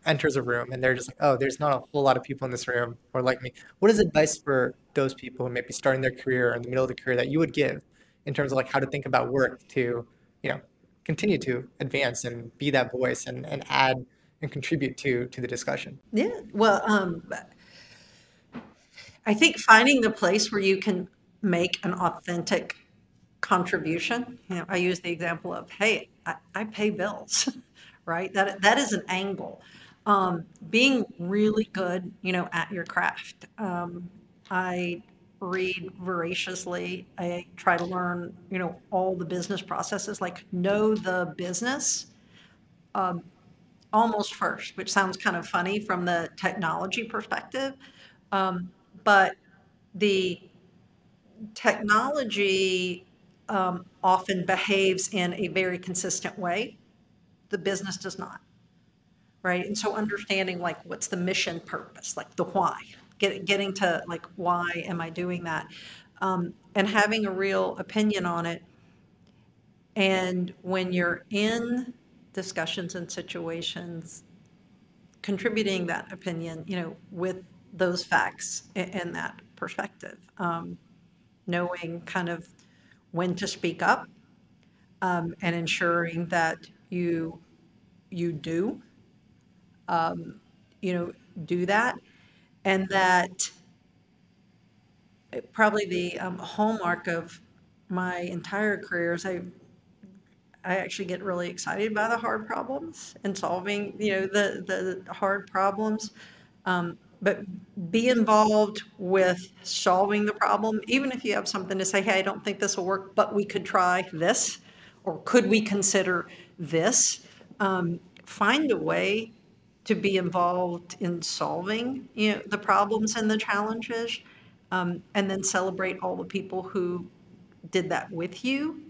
enters a room and they're just like, oh, there's not a whole lot of people in this room or like me. What is advice for those people who may be starting their career or in the middle of the career that you would give in terms of how to think about work to, continue to advance and be that voice and add and contribute to the discussion? Yeah. Well, I think finding the place where you can make an authentic contribution. I use the example of, hey, I pay bills, right? That is an angle. Being really good, at your craft. I read voraciously. I try to learn, all the business processes, know the business almost first, which sounds kind of funny from the technology perspective. But the technology often behaves in a very consistent way. The business does not, right? And so understanding what's the mission purpose, the why, getting to why am I doing that, and having a real opinion on it. And when you're in discussions and situations, contributing that opinion, with those facts and that perspective, knowing kind of when to speak up, and ensuring that you do, do that, and that probably the hallmark of my entire career is I actually get really excited by the hard problems and solving, the hard problems. But be involved with solving the problem, even if you have something to say, hey, I don't think this will work, but we could try this, or could we consider this? Find a way to be involved in solving, the problems and the challenges, and then celebrate all the people who did that with you.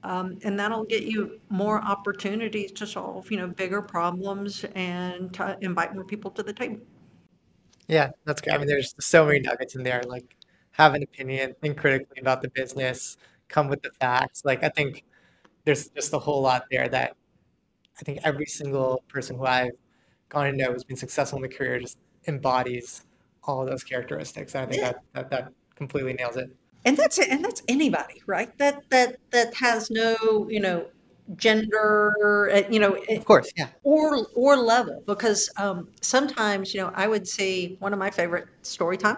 And that'll get you more opportunities to solve, bigger problems and to invite more people to the table. Yeah, that's great. I mean, there's so many nuggets in there. Have an opinion, think critically about the business, come with the facts. I think there's just a whole lot there that I think every single person who I've gone to know who's been successful in the career just embodies all of those characteristics. And I think Yeah. that completely nails it. And that's it. And that's anybody, right? That has no, gender, Of course, yeah. or level, because sometimes, I would see one of my favorite story time.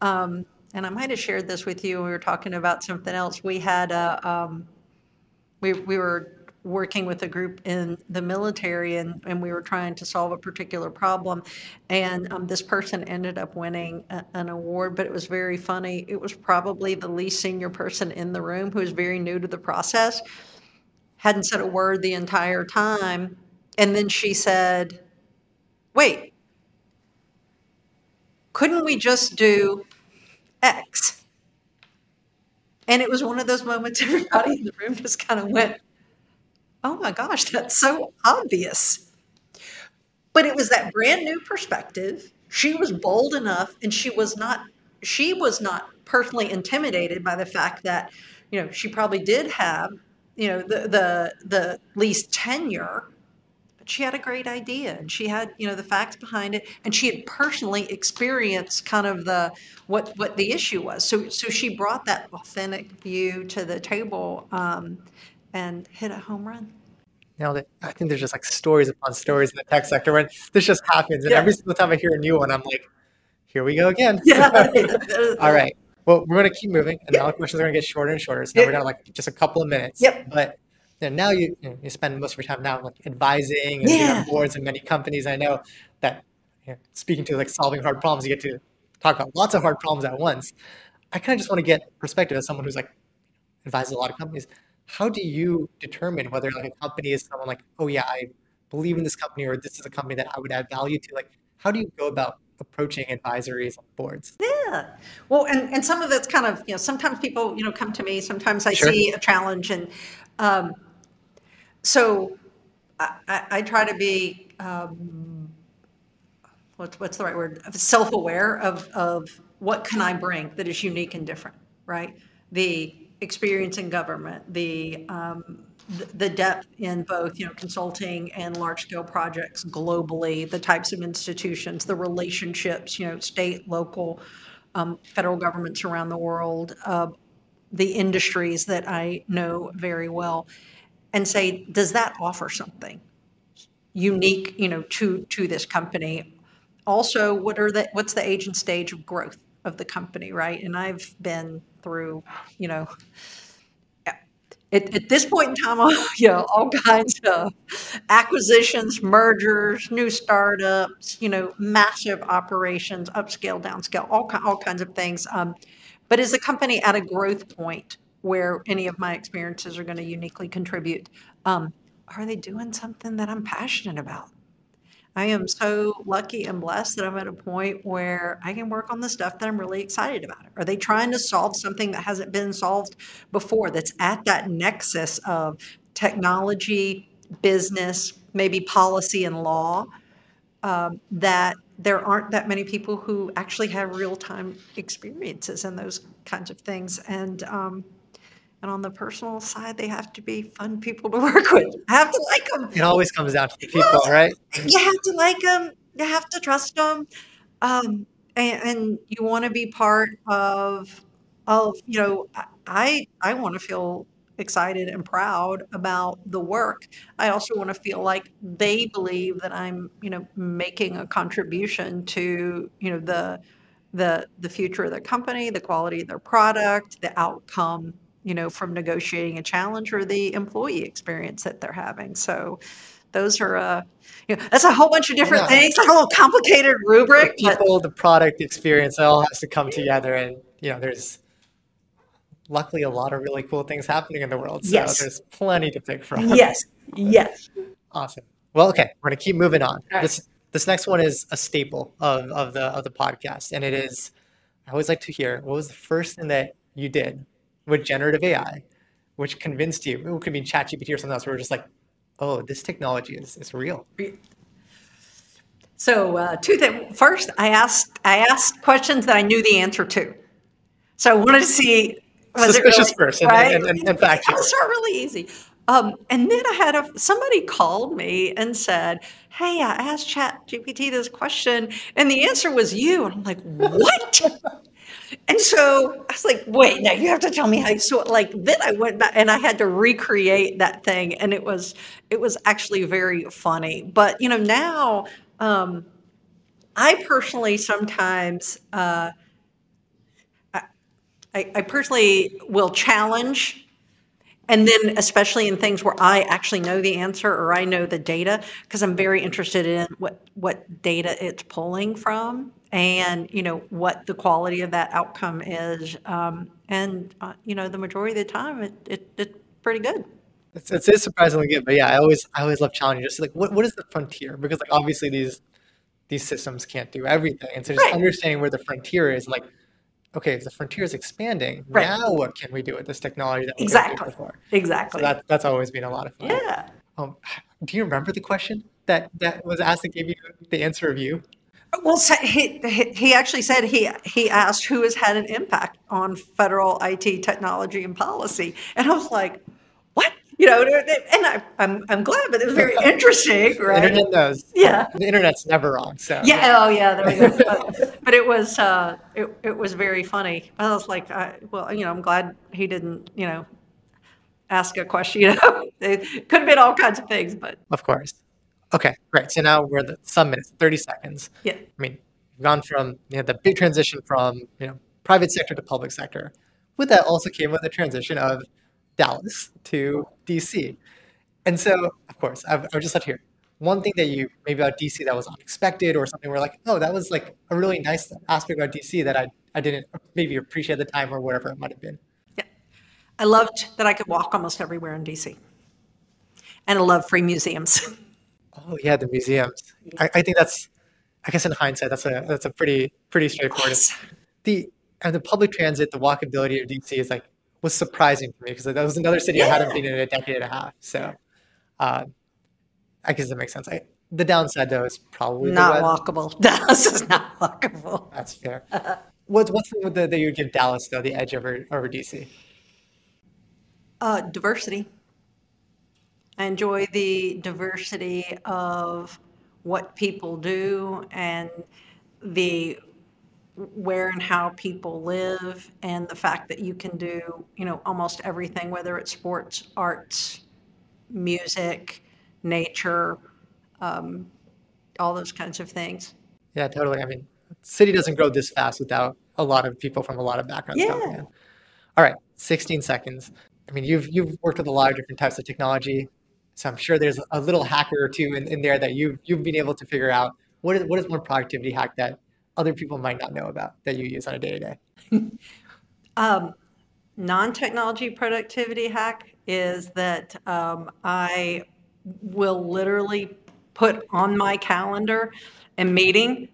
And I might have shared this with you when we were talking about something else. We had we were working with a group in the military, and we were trying to solve a particular problem, and this person ended up winning an award. But it was very funny. It was probably the least senior person in the room, who was very new to the process, hadn't said a word the entire time, and then she said, wait, couldn't we just do X? And it was one of those moments everybody in the room just kind of went, Oh my gosh, that's so obvious. But it was that brand new perspective. She was bold enough, and she was not personally intimidated by the fact that, she probably did have, the least tenure, but she had a great idea, and she had, the facts behind it, and she had personally experienced kind of what the issue was. So she brought that authentic view to the table, and hit a home run. Nailed it. I think there's just like stories upon stories in the tech sector when this just happens. And Yeah. every single time I hear a new one, I'm like, here we go again. Yeah. All right. Well, we're going to keep moving, and now the questions are going to get shorter and shorter. So now we're going to like just a couple of minutes. Yep. But now you spend most of your time now like advising and being on boards in many companies. I know that speaking to like solving hard problems, you get to talk about lots of hard problems at once. I kind of just want to get perspective as someone who's like advises a lot of companies. How do you determine whether like a company is someone like, oh yeah, I believe in this company, or this is a company that I would add value to? Like, how do you go about approaching advisories on boards? Yeah. Well, and some of it's kind of, sometimes people, come to me, sometimes I Sure. see a challenge. And so I try to be, what's the right word? Self-aware of what can I bring that is unique and different, right? The experience in government, the depth in both, consulting and large-scale projects globally, the types of institutions, the relationships, state, local, federal governments around the world, the industries that I know very well, and say, does that offer something unique, to this company? Also, what's the age and stage of growth of the company, right? And I've been through, at this point in time, all kinds of acquisitions, mergers, new startups, massive operations, upscale, downscale, all kinds of things. But is the company at a growth point where any of my experiences are going to uniquely contribute? Are they doing something that I'm passionate about? I am so lucky and blessed that I'm at a point where I can work on the stuff that I'm really excited about. Are they trying to solve something that hasn't been solved before, that's at that nexus of technology, business, maybe policy and law, that there aren't that many people who actually have real-time experiences in those kinds of things. And on the personal side, they have to be fun people to work with. I have to like them. It always comes down to the people, right? You have to like them. You have to trust them, and you want to be part of. I want to feel excited and proud about the work. I also want to feel like they believe that I'm, making a contribution to, the future of their company, the quality of their product, the outcome, from negotiating a challenge, or the employee experience that they're having. So those are, that's a whole bunch of different things, like a little complicated rubric. The people, the product, the experience, it all has to come together. And, there's luckily a lot of really cool things happening in the world. So there's plenty to pick from. Yes. Awesome. Well, okay, we're going to keep moving on. Right. This next one is a staple of the podcast. And it is, I always like to hear, what was the first thing that you did with generative AI, which convinced you? It could be ChatGPT or something else, where we're just like, oh, this technology is real. So two things. First, I asked questions that I knew the answer to. So I wanted to see, was suspicious it really, first, right? and fact check. I'll start really easy. And then I had somebody called me and said, "Hey, I asked ChatGPT this question, and the answer was you." And I'm like, "What?" And so I was like, "Wait, now you have to tell me how." So then I went back and I had to recreate that thing, and it was actually very funny. But now I personally sometimes I personally will challenge, and then especially in things where I actually know the answer or I know the data, because I'm very interested in what data it's pulling from, and what the quality of that outcome is, and the majority of the time it's pretty good. It's surprisingly good, but yeah, I always love challenging. Just like what is the frontier? Because like obviously these systems can't do everything, and so just understanding where the frontier is, like, okay, if the frontier is expanding, now what can we do with this technology that we couldn't do before? Exactly. So that's always been a lot of fun. Yeah. Um, do you remember the question that was asked that gave you the answer of you? Well, he actually said he asked who has had an impact on federal IT technology and policy, and I was like, what? And I'm glad, but it was very interesting, The right? internet knows. Yeah. The internet's never wrong. So Yeah. Oh, yeah. There we go. But it was very funny. I was like, well, I'm glad he didn't, ask a question. It could have been all kinds of things, but of course. Okay, great. So now we're at some minutes, 30 seconds. yeah. I mean, we've gone from the big transition from private sector to public sector. With that also came with the transition of Dallas to DC. And so, of course, I would just love to hear one thing that you maybe about DC that was unexpected or something where like, oh, that was like a really nice aspect about DC that I didn't maybe appreciate at the time or whatever it might have been. Yeah. I loved that I could walk almost everywhere in DC. And I love free museums. Oh yeah, the museums. I think that's, I guess in hindsight, that's a pretty straightforward. Yes. The public transit, the walkability of DC is like was surprising for me because that was another city I hadn't been in a decade and a half. So I guess that makes sense. The downside though is probably Not the weather. walkable. Dallas is not walkable. That's fair. What's the that you would give Dallas though the edge over DC? Diversity. I enjoy the diversity of what people do and the where and how people live, and the fact that you can do, almost everything, whether it's sports, arts, music, nature, all those kinds of things. Yeah, totally. I mean, city doesn't grow this fast without a lot of people from a lot of backgrounds coming Yeah. in. All right, 16 seconds. I mean, you've worked with a lot of different types of technology, so I'm sure there's a little hacker or two in there that you've been able to figure out. What is one productivity hack that other people might not know about that you use on a day-to-day? Non-technology productivity hack is that I will literally put on my calendar a meeting,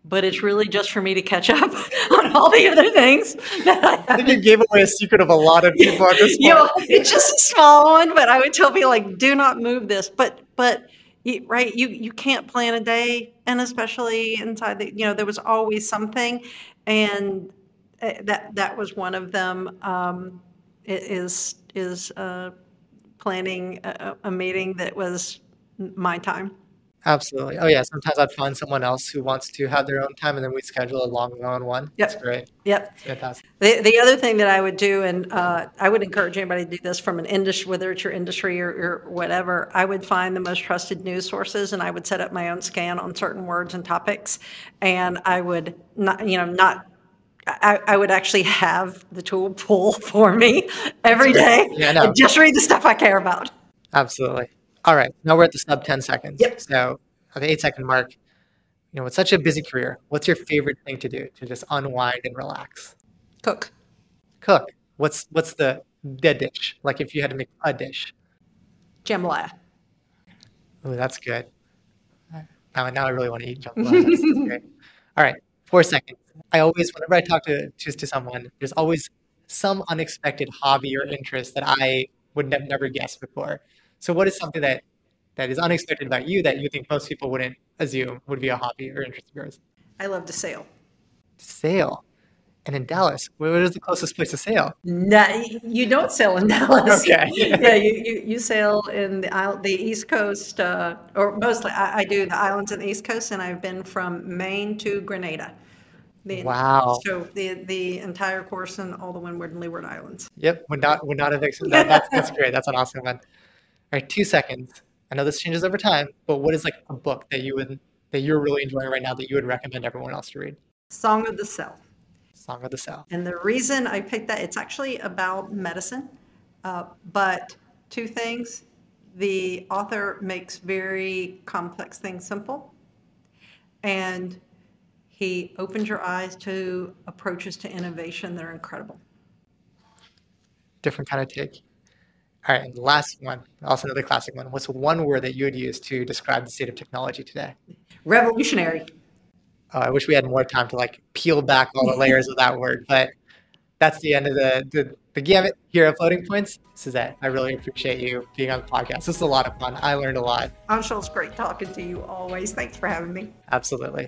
but it's really just for me to catch up on all the other things that I I have. think you gave away a secret of a lot of people at this point. It's just a small one, but I would tell people like, do not move this. But right, you can't plan a day, and especially inside there was always something, and that was one of them. Is planning a meeting that was my time. Absolutely. Oh yeah, sometimes I'd find someone else who wants to have their own time, and then we schedule a long one. Yep. That's great. Yep. It's fantastic. The other thing that I would do, and I would encourage anybody to do this from an industry, whether it's your industry or whatever, I would find the most trusted news sources, and I would set up my own scan on certain words and topics, and I would I would actually have the tool pull for me every day. Yeah, I know. And just read the stuff I care about. Absolutely. All right, now we're at the sub 10 seconds. Yep. So at the 8-second mark, with such a busy career, what's your favorite thing to do to just unwind and relax? Cook. Cook. What's the dish? Like if you had to make a dish. Jambalaya. Oh, that's good. Now I really want to eat jambalaya. That's great. All right, 4 seconds. I always, whenever I talk to someone, there's always some unexpected hobby or interest that I would never guess before. So what is something that is unexpected about you that you think most people wouldn't assume would be a hobby or interest of yours? I love to sail. Sail. And in Dallas, where is the closest place to sail? No, you don't sail in Dallas. Okay. Yeah, you sail in the East Coast, or mostly I do the islands in the East Coast, and I've been from Maine to Grenada. Wow. So the entire course and all the Windward and Leeward Islands. Yep, would not have expected that. That's great. That's an awesome one. All right, 2 seconds. I know this changes over time, but what is like a book that you're really enjoying right now that you would recommend everyone else to read? Song of the South. Song of the South. And the reason I picked that, it's actually about medicine, but two things. The author makes very complex things simple, and he opens your eyes to approaches to innovation that are incredible. Different kind of take. All right, and the last one, also another classic one. What's one word that you would use to describe the state of technology today? Revolutionary. I wish we had more time to like peel back all the layers of that word, but that's the end of the gamut here at Floating Points. Suzette, I really appreciate you being on the podcast. This was a lot of fun. I learned a lot. Anshul, it's great talking to you always. Thanks for having me. Absolutely.